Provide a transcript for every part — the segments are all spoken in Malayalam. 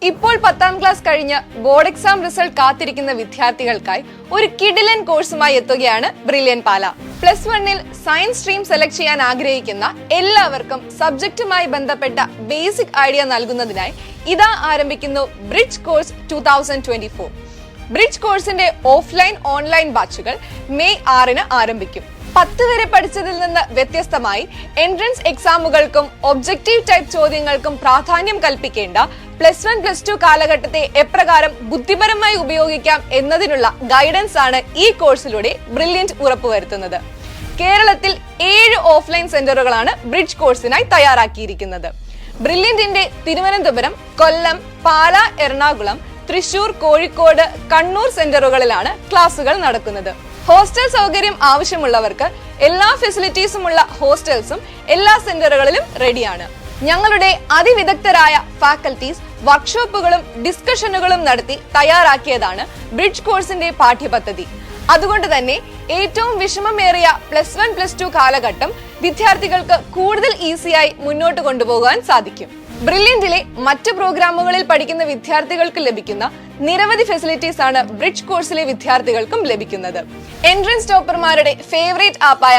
ഇപ്പോൾ 10ാം ക്ലാസ് കഴിഞ്ഞ് ബോർഡ് എക്സാം റിസൾട്ട് കാത്തിരിക്കുന്ന വിദ്യാർത്ഥികൾക്കായി ഒരു കിഡിലൻ കോഴ്സുമായി എത്തുകയാണ് ബ്രില്യൻ പാല. +1-ൽ സയൻസ് സ്ട്രീം സെലക്ട് ചെയ്യാൻ ആഗ്രഹിക്കുന്ന എല്ലാവർക്കും സബ്ജക്റ്റുമായി ബന്ധപ്പെട്ട ബേസിക് ഐഡിയ നൽകുന്നതിനായി ഇതാ ആരംഭിക്കുന്നു ബ്രിഡ്ജ് കോഴ്സ് 2024. ബ്രിഡ്ജ് കോഴ്സിന്റെ ഓഫ്ലൈൻ ഓൺലൈൻ ബാച്ചുകൾ മെയ് 6-ന് ആരംഭിക്കും. 10 വരെ പഠിച്ചതിൽ നിന്ന് വ്യത്യസ്തമായി എൻട്രൻസ് എക്സാമുകൾക്കും ഒബ്ജക്റ്റീവ് ടൈപ്പ് ചോദ്യങ്ങൾക്കും പ്രാധാന്യം കൽപ്പിക്കേണ്ട +1, +2 കാലഘട്ടത്തെ എപ്രകാരം ബുദ്ധിപരമായി ഉപയോഗിക്കാം എന്നതിനുള്ള ഗൈഡൻസ് ആണ് ഈ കോഴ്സിലൂടെ ബ്രില്യന്റ് ഉറപ്പുവരുത്തുന്നത്. കേരളത്തിൽ 7 ഓഫ്ലൈൻ സെന്ററുകളാണ് ബ്രിഡ്ജ് കോഴ്സിനായി തയ്യാറാക്കിയിരിക്കുന്നത്. ബ്രില്യന്റിന്റെ തിരുവനന്തപുരം, കൊല്ലം, പാല, എറണാകുളം, തൃശൂർ, കോഴിക്കോട്, കണ്ണൂർ സെന്ററുകളിലാണ് ക്ലാസുകൾ നടക്കുന്നത്. ഹോസ്റ്റൽ സൗകര്യം ആവശ്യമുള്ളവർക്ക് എല്ലാ ഫെസിലിറ്റീസുമുള്ള ഹോസ്റ്റൽസും എല്ലാ സെന്ററുകളിലും റെഡിയാണ്. ഞങ്ങളുടെ അതിവിദഗ്ധരായ ഫാക്കൽറ്റീസ് വർക്ക്ഷോപ്പുകളും ഡിസ്കഷനുകളും നടത്തി തയ്യാറാക്കിയതാണ് ബ്രിഡ്ജ് കോഴ്സിന്റെ പാഠ്യപദ്ധതി. അതുകൊണ്ട് തന്നെ ഏറ്റവും വിഷമമേറിയ +1, +2 കാലഘട്ടം വിദ്യാർത്ഥികൾക്ക് കൂടുതൽ ഈസിയായി മുന്നോട്ട് കൊണ്ടുപോകാൻ സാധിക്കും. ബ്രില്യന്റിലെ മറ്റ് പ്രോഗ്രാമുകളിൽ പഠിക്കുന്ന വിദ്യാർത്ഥികൾക്ക് ലഭിക്കുന്ന നിരവധി ഫെസിലിറ്റീസ് ആണ് ബ്രിഡ്ജ് കോഴ്സിലെ വിദ്യാർത്ഥികൾക്കും ലഭിക്കുന്നത്. എൻട്രൻസ് ടോപ്പർമാരുടെ ഫേവറേറ്റ് ആപ്പായ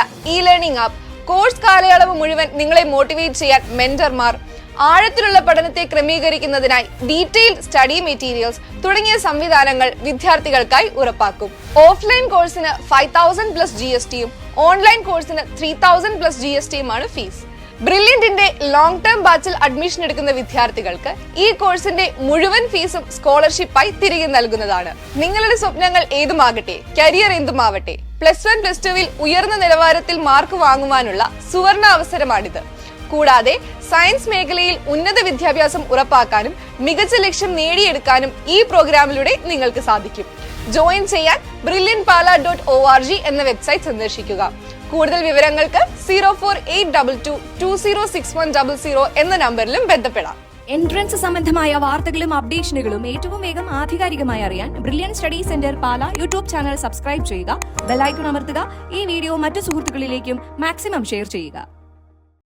ലേണിംഗ് ആപ്പ്, കോഴ്സ് കാലയളവ് മുഴുവൻ നിങ്ങളെ മോട്ടിവേറ്റ് ചെയ്യാൻ മെന്റർമാർ, ആഴത്തിലുള്ള പഠനത്തെ ക്രമീകരിക്കുന്നതിനായി ഡീറ്റെയിൽഡ് സ്റ്റഡി മെറ്റീരിയൽസ് തുടങ്ങിയ സംവിധാനങ്ങൾ വിദ്യാർത്ഥികൾക്കായി ഉറപ്പാക്കും. ഓഫ്ലൈൻ കോഴ്സിന് 5000+ GSTയും ഓൺലൈൻ കോഴ്സിന് 3000+ GSTയുമാണ് ഫീസ്. ബ്രില്യന്റിന്റെ ലോങ് ടേം ബാച്ചിൽ അഡ്മിഷൻ എടുക്കുന്ന വിദ്യാർത്ഥികൾക്ക് ഈ കോഴ്സിന്റെ മുഴുവൻ ഫീസും സ്കോളർഷിപ്പായി തിരികെ നൽകുന്നതാണ്. നിങ്ങളുടെ സ്വപ്നങ്ങൾ ഏതുമാകട്ടെ, കരിയർ എന്തുമാവട്ടെ, +1, +2-ൽ ഉയർന്ന നിലവാരത്തിൽ മാർക്ക് വാങ്ങുവാനുള്ള സുവർണ അവസരമാണിത്. കൂടാതെ സയൻസ് മേഖലയിൽ ഉന്നത വിദ്യാഭ്യാസം ഉറപ്പാക്കാനും മികച്ച ലക്ഷ്യം നേടിയെടുക്കാനും ഈ പ്രോഗ്രാമിലൂടെ നിങ്ങൾക്ക് സാധിക്കും. ജോയിൻ ചെയ്യാൻ brilliantpala.org എന്ന വെബ്സൈറ്റ് സന്ദർശിക്കുക. കൂടുതൽ വിവരങ്ങൾക്ക് 0482220600 എന്ന നമ്പറിലും ബന്ധപ്പെടാം. എൻട്രൻസ് സംബന്ധമായ വാർത്തകളും അപ്ഡേഷനുകളും ഏറ്റവും വേഗം ആധികാരികമായി അറിയാൻ ബ്രില്യന്റ് സ്റ്റഡി സെന്റർ പാല യൂട്യൂബ് ചാനൽ സബ്സ്ക്രൈബ് ചെയ്യുക, ബെൽ ഐക്കൺ അമർത്തുക. ഈ വീഡിയോ മറ്റു സുഹൃത്തുക്കളിലേക്കും മാക്സിമം ഷെയർ ചെയ്യുക.